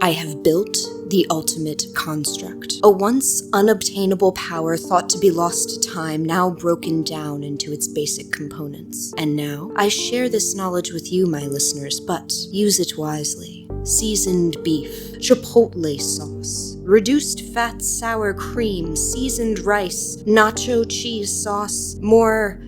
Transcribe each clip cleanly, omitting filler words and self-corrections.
I have built the ultimate construct. A once unobtainable power thought to be lost to time, now broken down into its basic components. And now, I share this knowledge with you, my listeners, but use it wisely. Seasoned beef, chipotle sauce, reduced fat sour cream, seasoned rice, nacho cheese sauce, more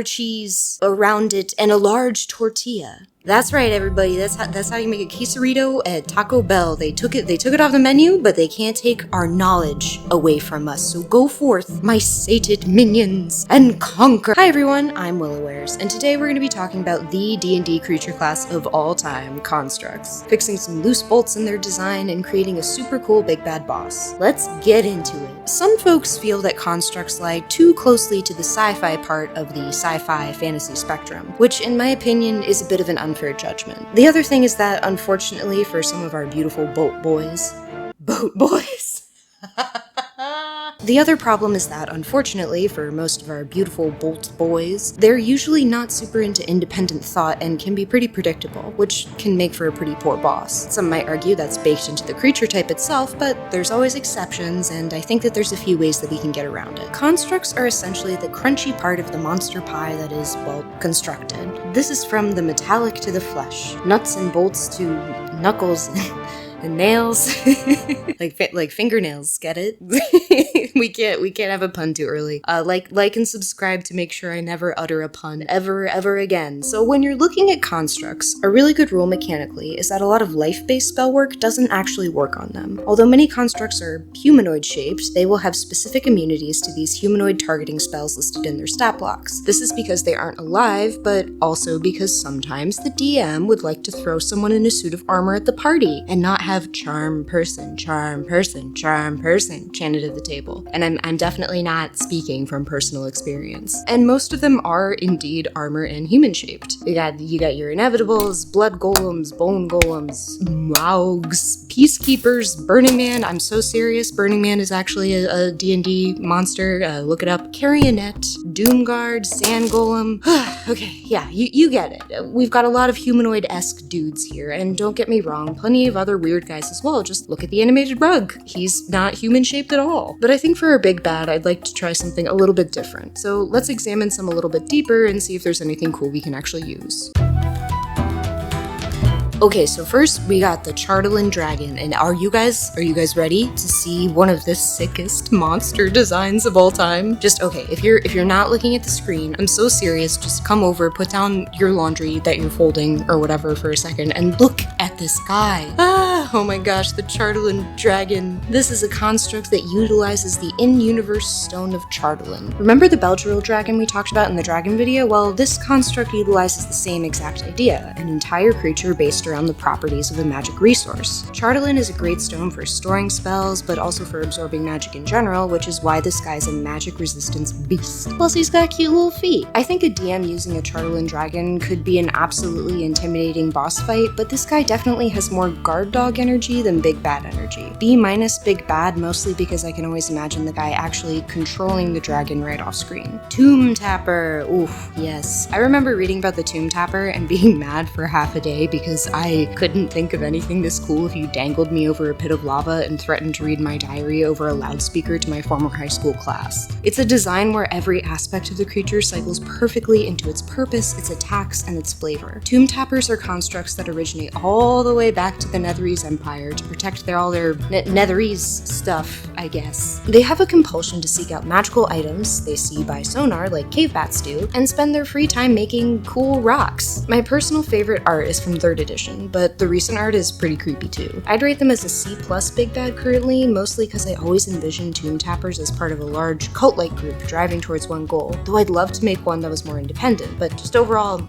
cheese around it, and a large tortilla. That's right, everybody. That's how you make a quesarito at Taco Bell. They took it off the menu, but they can't take our knowledge away from us. So go forth, my sated minions, and conquer. Hi everyone, I'm Willowares, and today we're going to be talking about the D&D creature class of all time, Constructs, fixing some loose bolts in their design and creating a super cool big bad boss. Let's get into it. Some folks feel that Constructs lie too closely to the sci-fi part of the SciFi Fantasy spectrum, which in my opinion is a bit of an unfair judgment. The other thing is that, unfortunately, for some of our beautiful boat boys, the other problem is that, unfortunately, for most of our beautiful bolt boys, they're usually not super into independent thought and can be pretty predictable, which can make for a pretty poor boss. Some might argue that's baked into the creature type itself, but there's always exceptions, and I think that there's a few ways that we can get around it. Constructs are essentially the crunchy part of the monster pie that is, well, constructed. This is from the metallic to the flesh, nuts and bolts to knuckles and nails, like fingernails. Get it? we can't have a pun too early. Like and subscribe to make sure I never utter a pun ever again. So when you're looking at constructs, a really good rule mechanically is that a lot of life-based spell work doesn't actually work on them. Although many constructs are humanoid shaped, they will have specific immunities to these humanoid targeting spells listed in their stat blocks. This is because they aren't alive, but also because sometimes the DM would like to throw someone in a suit of armor at the party and not have charm person chanted at the table. And I'm definitely not speaking from personal experience. And most of them are indeed armor and human shaped. You got your inevitables, blood golems, bone golems, maugs, peacekeepers, Burning Man. I'm so serious. Burning Man is actually a D&D monster. Look it up. Carrionet, Doomguard, Sand Golem. Okay, yeah, you get it. We've got a lot of humanoid-esque dudes here, and don't get me wrong, plenty of other weird guys as well. Just look at the animated rug. He's not human-shaped at all. But I think for our big bad, I'd like to try something a little bit different. So let's examine some a little bit deeper and see if there's anything cool we can actually use. Okay, so first we got the Chardelin Dragon, and are you guys ready to see one of the sickest monster designs of all time? Just, okay, if you're not looking at the screen, I'm so serious, just come over, put down your laundry that you're folding or whatever for a second, and look at this guy. Oh my gosh, the Chardelin Dragon. This is a construct that utilizes the in-universe stone of Chardelin. Remember the Beldril dragon we talked about in the dragon video? Well, this construct utilizes the same exact idea, an entire creature based around the properties of a magic resource. Chardelin is a great stone for storing spells, but also for absorbing magic in general, which is why this guy's a magic resistance beast. Plus, he's got cute little feet. I think a DM using a Chardelin dragon could be an absolutely intimidating boss fight, but this guy definitely has more guard dog energy than big bad energy. B- big bad, mostly because I can always imagine the guy actually controlling the dragon right off screen. Tomb Tapper. Oof, yes. I remember reading about the Tomb Tapper and being mad for half a day because I couldn't think of anything this cool if you dangled me over a pit of lava and threatened to read my diary over a loudspeaker to my former high school class. It's a design where every aspect of the creature cycles perfectly into its purpose, its attacks, and its flavor. Tomb Tappers are constructs that originate all the way back to the Netherese Empire to protect all their Netherese stuff, I guess. They have a compulsion to seek out magical items they see by sonar, like cave bats do, and spend their free time making cool rocks. My personal favorite art is from 3rd edition, but the recent art is pretty creepy too. I'd rate them as a C+ big bad currently, mostly because I always envisioned Tomb Tappers as part of a large cult-like group driving towards one goal, though I'd love to make one that was more independent, but just overall,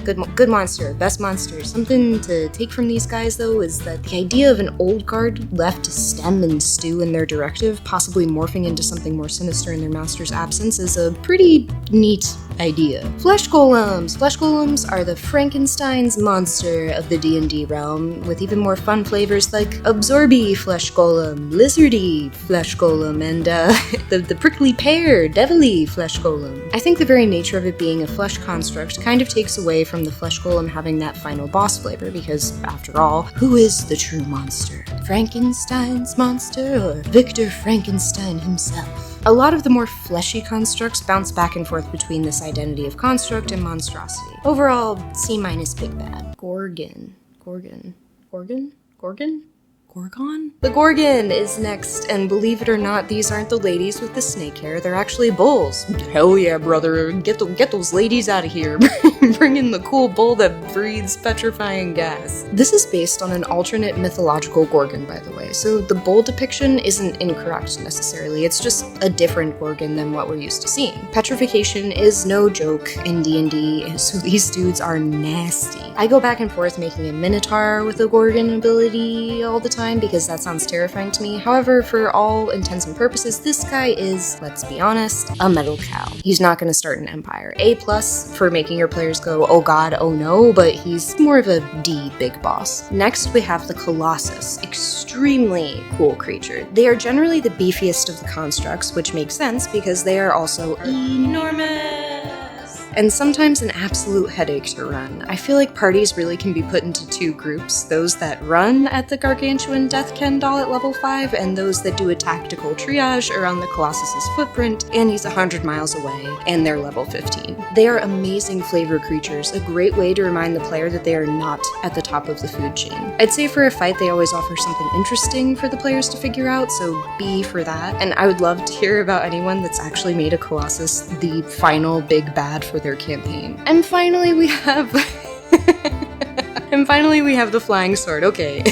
good monster, best monster. Something to take from these guys though is that the idea of an old guard left to stem and stew in their directive, possibly morphing into something more sinister in their master's absence, is a pretty neat idea. Flesh golems! Flesh golems are the Frankenstein's monster of the D&D realm, with even more fun flavors like absorby flesh golem, lizardy flesh golem, and the prickly pear, devilly flesh golem. I think the very nature of it being a flesh construct kind of takes away from the flesh golem having that final boss flavor, because after all, who is the the true monster? Frankenstein's monster or Victor Frankenstein himself? A lot of the more fleshy constructs bounce back and forth between this identity of construct and monstrosity. Overall, C- big bad. Gorgon? The Gorgon is next, and believe it or not, these aren't the ladies with the snake hair, they're actually bulls. Hell yeah, brother, get those ladies out of here. Bring in the cool bull that breathes petrifying gas. This is based on an alternate mythological Gorgon, by the way, so the bull depiction isn't incorrect necessarily, it's just a different Gorgon than what we're used to seeing. Petrification is no joke in D&D, so these dudes are nasty. I go back and forth making a Minotaur with a Gorgon ability all the time, because that sounds terrifying to me. However, for all intents and purposes, this guy is, let's be honest, a metal cow. He's not going to start an empire. A+ for making your players go, oh god, oh no, but he's more of a D big boss. Next, we have the Colossus. Extremely cool creature. They are generally the beefiest of the constructs, which makes sense because they are also enormous. And sometimes an absolute headache to run. I feel like parties really can be put into two groups, those that run at the Gargantuan Death Kendall at level 5, and those that do a tactical triage around the Colossus's footprint, and he's 100 miles away, and they're level 15. They are amazing flavor creatures, a great way to remind the player that they are not at the top of the food chain. I'd say for a fight they always offer something interesting for the players to figure out, so B for that, and I would love to hear about anyone that's actually made a Colossus the final big bad for their campaign. And finally we have the flying sword. Okay.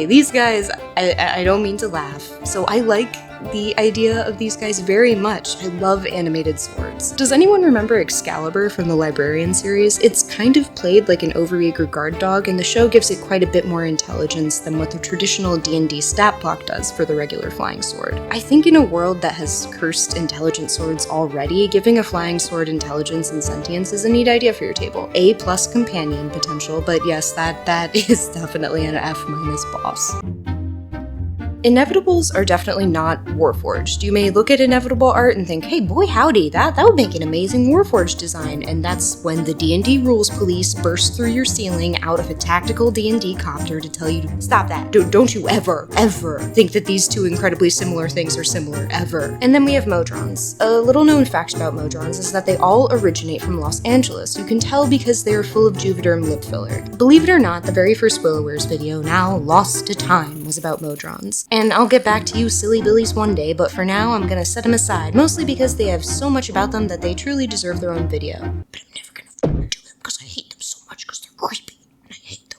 These guys, I don't mean to laugh. So I like the idea of these guys very much. I love animated swords. Does anyone remember Excalibur from the Librarian series? It's kind of played like an overeager guard dog, and the show gives it quite a bit more intelligence than what the traditional D&D stat block does for the regular flying sword. I think in a world that has cursed intelligent swords already, giving a flying sword intelligence and sentience is a neat idea for your table. A+ companion potential, but yes, that is definitely an F- boss. Inevitables are definitely not Warforged. You may look at inevitable art and think, hey boy howdy, that would make an amazing Warforged design, and that's when the D&D rules police burst through your ceiling out of a tactical D&D copter to tell you to stop that. Don't you ever think that these two incredibly similar things are similar, ever. And then we have Modrons. A little known fact about Modrons is that they all originate from Los Angeles. You can tell because they are full of Juvederm lip filler. Believe it or not, the very first Willowwares video, now lost to time, was about Modrons. And I'll get back to you silly billies one day, but for now I'm gonna set them aside, mostly because they have so much about them that they truly deserve their own video. But I'm never gonna do them because I hate them so much because they're creepy and I hate them.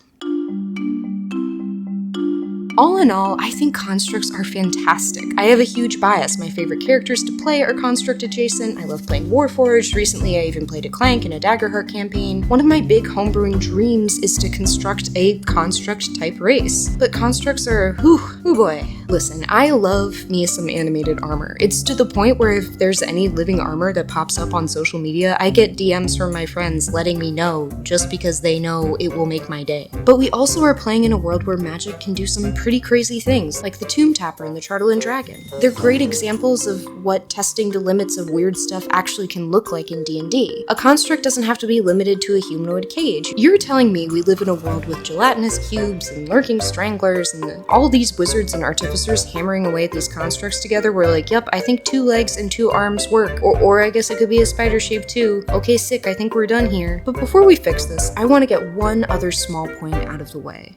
All in all, I think constructs are fantastic. I have a huge bias. My favorite characters to play are construct adjacent. I love playing Warforged. Recently I even played a Clank in a Daggerheart campaign. One of my big homebrewing dreams is to construct a construct type race. But constructs are, whew boy. Listen, I love me some animated armor. It's to the point where if there's any living armor that pops up on social media, I get DMs from my friends letting me know just because they know it will make my day. But we also are playing in a world where magic can do some pretty crazy things, like the Tomb Tapper and the Chartleland Dragon. They're great examples of what testing the limits of weird stuff actually can look like in D&D. A construct doesn't have to be limited to a humanoid cage. You're telling me we live in a world with gelatinous cubes and lurking stranglers and all these wizards and artificers hammering away at these constructs together, we're like, yep, I think 2 legs and 2 arms work. Or I guess it could be a spider shape too. Okay, sick, I think we're done here. But before we fix this, I want to get one other small point out of the way.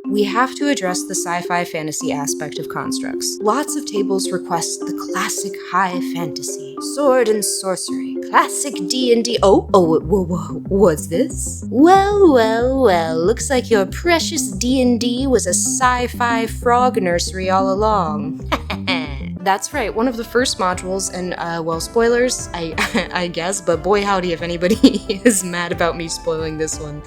We have to address the sci-fi fantasy aspect of constructs. Lots of tables request the classic high fantasy, sword and sorcery, classic D&D. What's this? Well, looks like your precious D&D was a sci-fi frog nursery all along. That's right, one of the first modules, and spoilers, I guess, but boy howdy if anybody is mad about me spoiling this one.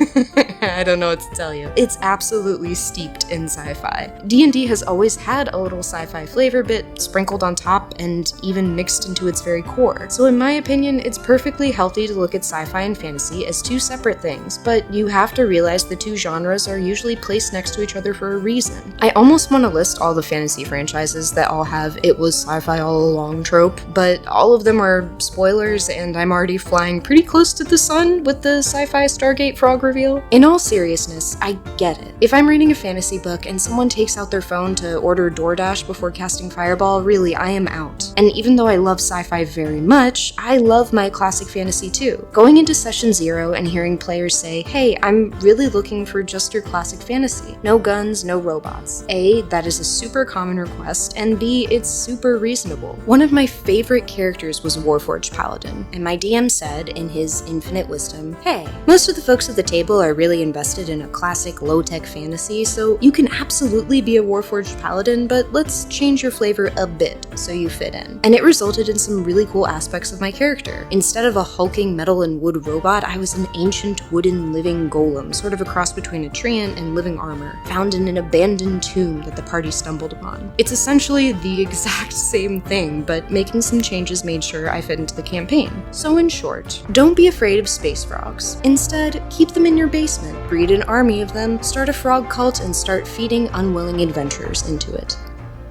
I don't know what to tell you. It's absolutely steeped in sci-fi. D&D has always had a little sci-fi flavor bit sprinkled on top and even mixed into its very core. So in my opinion, it's perfectly healthy to look at sci-fi and fantasy as two separate things, but you have to realize the two genres are usually placed next to each other for a reason. I almost want to list all the fantasy franchises that all have "it was sci-fi all along trope, but all of them are spoilers and I'm already flying pretty close to the sun with the sci-fi Stargate frog reveal. In all seriousness, I get it. If I'm reading a fantasy book and someone takes out their phone to order DoorDash before casting Fireball, really, I am out. And even though I love sci-fi very much, I love my classic fantasy too. Going into session 0 and hearing players say, hey, I'm really looking for just your classic fantasy. No guns, no robots. A, that is a super common request, and B, it's super reasonable. One of my favorite characters was Warforged Paladin, and my DM said, in his infinite wisdom, hey, most of the folks at the table are really invested in a classic low-tech fantasy, so you can absolutely be a Warforged Paladin, but let's change your flavor a bit so you fit in. And it resulted in some really cool aspects of my character. Instead of a hulking metal and wood robot, I was an ancient wooden living golem, sort of a cross between a treant and living armor, found in an abandoned tomb that the party stumbled upon. It's essentially the exact same thing, but making some changes made sure I fit into the campaign. So in short, don't be afraid of space frogs. Instead, keep them in your basement, breed an army of them, start a frog cult, and start feeding unwilling adventurers into it.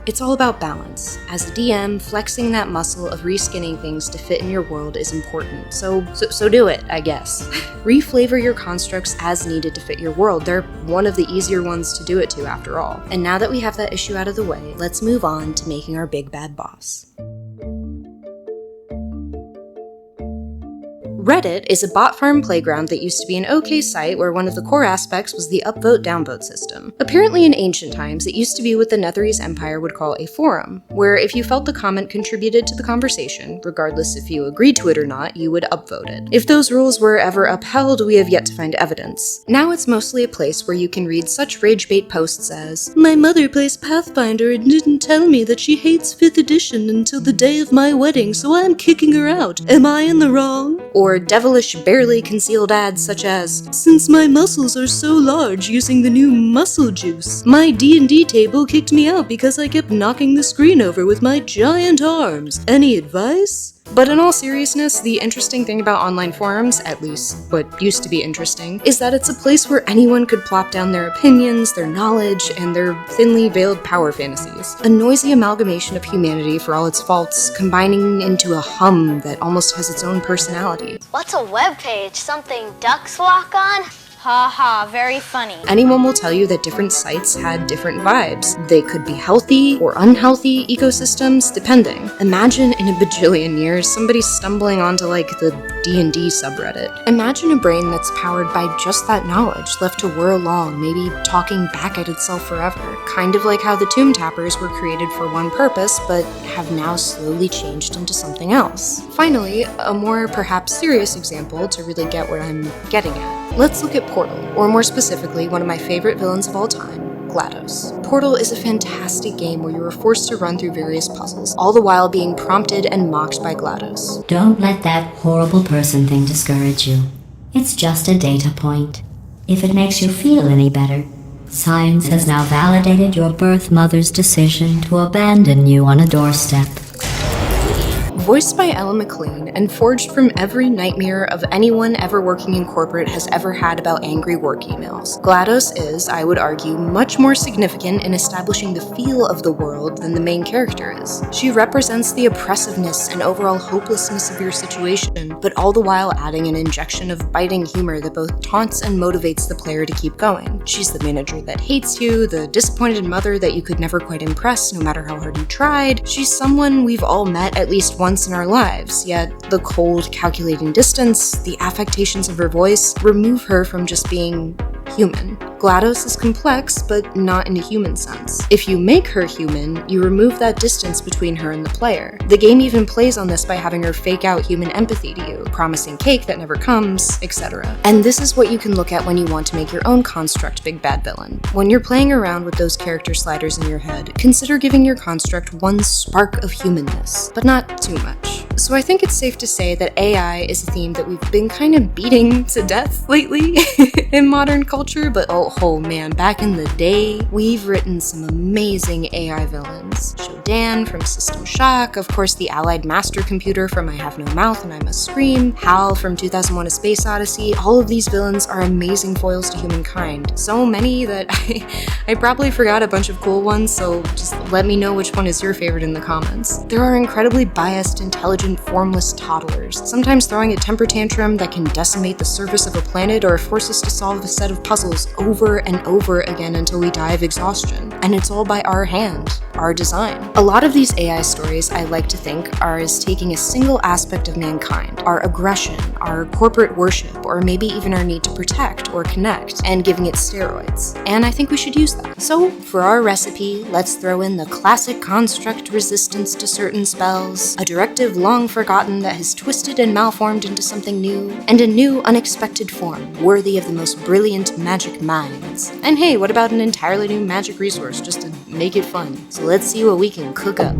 It's all about balance. As a DM, flexing that muscle of reskinning things to fit in your world is important, so do it, I guess. Reflavor your constructs as needed to fit your world. They're one of the easier ones to do it to, after all. And now that we have that issue out of the way, let's move on to making our big bad boss. Reddit is a bot farm playground that used to be an okay site where one of the core aspects was the upvote-downvote system. Apparently in ancient times, it used to be what the Netherese Empire would call a forum, where if you felt the comment contributed to the conversation, regardless if you agreed to it or not, you would upvote it. If those rules were ever upheld, we have yet to find evidence. Now it's mostly a place where you can read such ragebait posts as, my mother plays Pathfinder and didn't tell me that she hates 5th edition until the day of my wedding, so I'm kicking her out. Am I in the wrong? Or devilish, barely concealed ads such as, since my muscles are so large using the new muscle juice, my D&D table kicked me out because I kept knocking the screen over with my giant arms. Any advice? But in all seriousness, the interesting thing about online forums, at least what used to be interesting, is that it's a place where anyone could plop down their opinions, their knowledge, and their thinly veiled power fantasies. A noisy amalgamation of humanity for all its faults, combining into a hum that almost has its own personality. What's a web page? Something ducks walk on? Ha ha, very funny. Anyone will tell you that different sites had different vibes. They could be healthy or unhealthy ecosystems, depending. Imagine in a bajillion years somebody stumbling onto like the D&D subreddit. Imagine a brain that's powered by just that knowledge, left to whir along, maybe talking back at itself forever. Kind of like how the Tomb Tappers were created for one purpose, but have now slowly changed into something else. Finally, a more perhaps serious example to really get what I'm getting at. Let's look at Portal, or more specifically, one of my favorite villains of all time, GLaDOS. Portal is a fantastic game where you are forced to run through various puzzles, all the while being prompted and mocked by GLaDOS. Don't let that horrible person thing discourage you. It's just a data point. If it makes you feel any better, science has now validated your birth mother's decision to abandon you on a doorstep. Voiced by Ella McLean and forged from every nightmare of anyone ever working in corporate has ever had about angry work emails, GLaDOS is, I would argue, much more significant in establishing the feel of the world than the main character is. She represents the oppressiveness and overall hopelessness of your situation, but all the while adding an injection of biting humor that both taunts and motivates the player to keep going. She's the manager that hates you, the disappointed mother that you could never quite impress no matter how hard you tried. She's someone we've all met at least once in our lives, yet the cold, calculating distance, the affectations of her voice, remove her from just being human. GLaDOS is complex, but not in a human sense. If you make her human, you remove that distance between her and the player. The game even plays on this by having her fake out human empathy to you, promising cake that never comes, etc. And this is what you can look at when you want to make your own construct big bad villain. When you're playing around with those character sliders in your head, consider giving your construct one spark of humanness, but not too much. So I think it's safe to say that AI is a theme that we've been kind of beating to death lately in modern culture, but oh man, back in the day, we've written some amazing AI villains. Shodan from System Shock, of course the Allied Master Computer from I Have No Mouth and I Must Scream, HAL from 2001: A Space Odyssey. All of these villains are amazing foils to humankind. So many that I probably forgot a bunch of cool ones, so just let me know which one is your favorite in the comments. There are incredibly biased, intelligent, formless toddlers, sometimes throwing a temper tantrum that can decimate the surface of a planet or force us to solve a set of puzzles over and over again until we die of exhaustion. And it's all by our hand, our design. A lot of these AI stories, I like to think, are as taking a single aspect of mankind, our aggression, our corporate worship, or maybe even our need to protect or connect, and giving it steroids. And I think we should use that. So, for our recipe, let's throw in the classic construct resistance to certain spells, a directive long forgotten that has twisted and malformed into something new, and a new, unexpected form, worthy of the most brilliant magic minds. And hey, what about an entirely new magic resource just to make it fun? So let's see what we can cook up.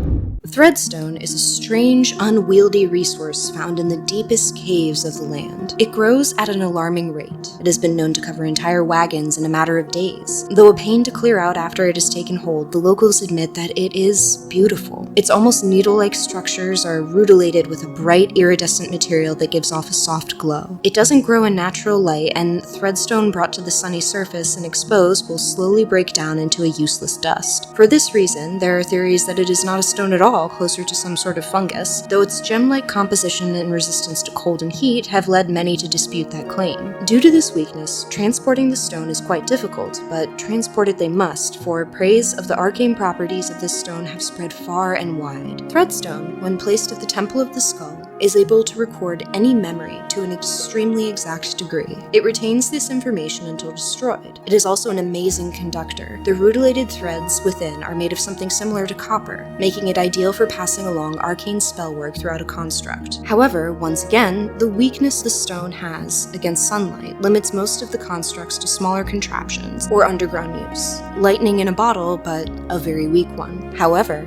Threadstone is a strange, unwieldy resource found in the deepest caves of the land. It grows at an alarming rate. It has been known to cover entire wagons in a matter of days. Though a pain to clear out after it has taken hold, the locals admit that it is beautiful. Its almost needle-like structures are rutilated with a bright, iridescent material that gives off a soft glow. It doesn't grow in natural light, and threadstone brought to the sunny surface and exposed will slowly break down into a useless dust. For this reason, there are theories that it is not a stone at all, closer to some sort of fungus, though its gem-like composition and resistance to cold and heat have led many to dispute that claim. Due to this weakness, transporting the stone is quite difficult, but transport it they must, for praise of the arcane properties of this stone have spread far and wide. Threadstone, when placed at the Temple of the Skull, is able to record any memory to an extremely exact degree. It retains this information until destroyed. It is also an amazing conductor. The rutilated threads within are made of something similar to copper, making it ideal for passing along arcane spellwork throughout a construct. However, once again, the weakness the stone has against sunlight limits most of the constructs to smaller contraptions or underground use. Lightning in a bottle, but a very weak one. However,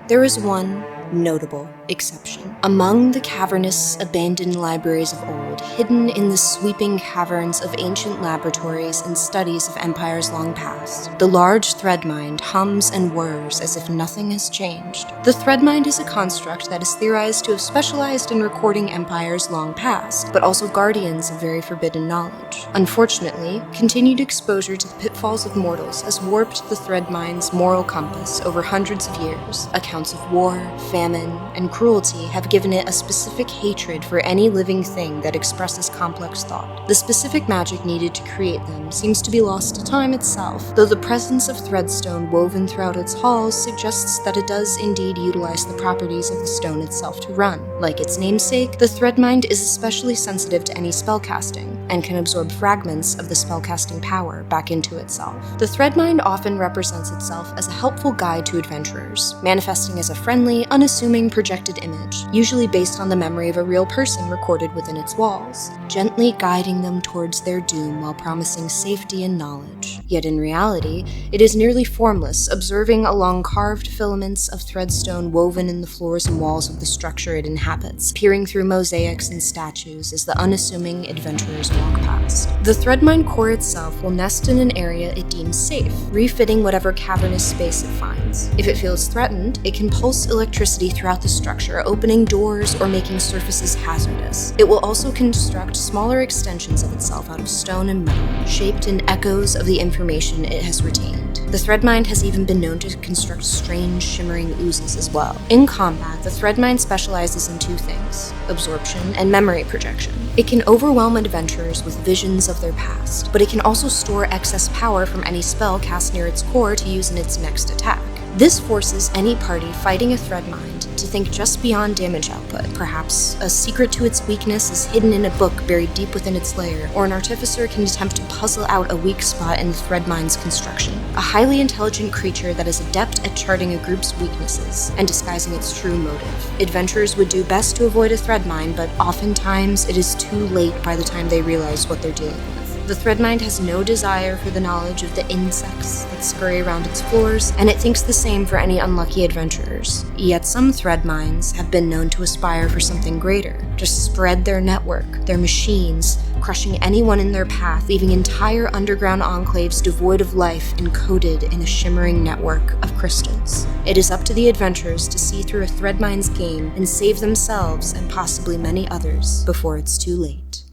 there is one notable exception. Among the cavernous, abandoned libraries of old, hidden in the sweeping caverns of ancient laboratories and studies of empires long past, the large threadmind hums and whirs as if nothing has changed. The threadmind is a construct that is theorized to have specialized in recording empires long past, but also guardians of very forbidden knowledge. Unfortunately, continued exposure to the pitfalls of mortals has warped the threadmind's moral compass over hundreds of years. Accounts of war, famine, and cruelty have given it a specific hatred for any living thing that expresses complex thought. The specific magic needed to create them seems to be lost to time itself, though the presence of threadstone woven throughout its halls suggests that it does indeed utilize the properties of the stone itself to run. Like its namesake, the threadmind is especially sensitive to any spellcasting, and can absorb fragments of the spellcasting power back into itself. The threadmind often represents itself as a helpful guide to adventurers, manifesting as a friendly, unassuming projected image, usually based on the memory of a real person recorded within its walls, gently guiding them towards their doom while promising safety and knowledge. Yet in reality, it is nearly formless, observing along carved filaments of threadstone woven in the floors and walls of the structure it inhabits, peering through mosaics and statues as the unassuming adventurers walk past. The threadmind core itself will nest in an area it deems safe, refitting whatever cavernous space it finds. If it feels threatened, it can pulse electricity throughout the structure, opening doors or making surfaces hazardous. It will also construct smaller extensions of itself out of stone and metal, shaped in echoes of the information it has retained. The threadmind has even been known to construct strange, shimmering oozes as well. In combat, the threadmind specializes in two things: absorption and memory projection. It can overwhelm adventurers with visions of their past, but it can also store excess power from any spell cast near its core to use in its next attack. This forces any party fighting a threadmind to think just beyond damage output. Perhaps a secret to its weakness is hidden in a book buried deep within its lair, or an artificer can attempt to puzzle out a weak spot in the threadmind's construction. A highly intelligent creature that is adept at charting a group's weaknesses and disguising its true motive. Adventurers would do best to avoid a threadmind, but oftentimes it is too late by the time they realize what they're dealing with. The Threadmind has no desire for the knowledge of the insects that scurry around its floors, and it thinks the same for any unlucky adventurers. Yet some Threadminds have been known to aspire for something greater, to spread their network, their machines, crushing anyone in their path, leaving entire underground enclaves devoid of life and coated in a shimmering network of crystals. It is up to the adventurers to see through a Threadmind's game and save themselves and possibly many others before it's too late.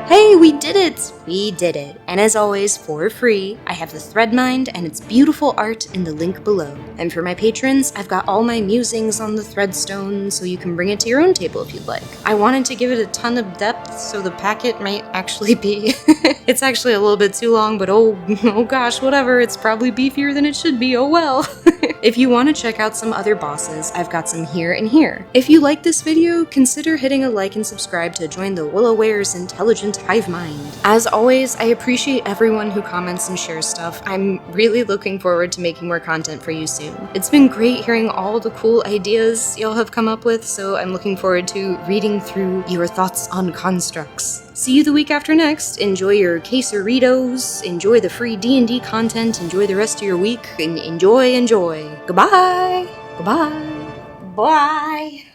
Hey, we did it! We did it. And as always, for free, I have the Threadmind and its beautiful art in the link below. And for my patrons, I've got all my musings on the Threadstone so you can bring it to your own table if you'd like. I wanted to give it a ton of depth so the packet might actually be... It's actually a little bit too long, but oh gosh, whatever, it's probably beefier than it should be, oh well. If you want to check out some other bosses, I've got some here and here. If you like this video, consider hitting a like and subscribe to join the Willoware's intelligent hive mind. As always, I appreciate everyone who comments and shares stuff. I'm really looking forward to making more content for you soon. It's been great hearing all the cool ideas y'all have come up with, so I'm looking forward to reading through your thoughts on constructs. See you the week after next. Enjoy your quesaritos, enjoy the free D&D content, enjoy the rest of your week, and enjoy. Goodbye! Goodbye! Bye!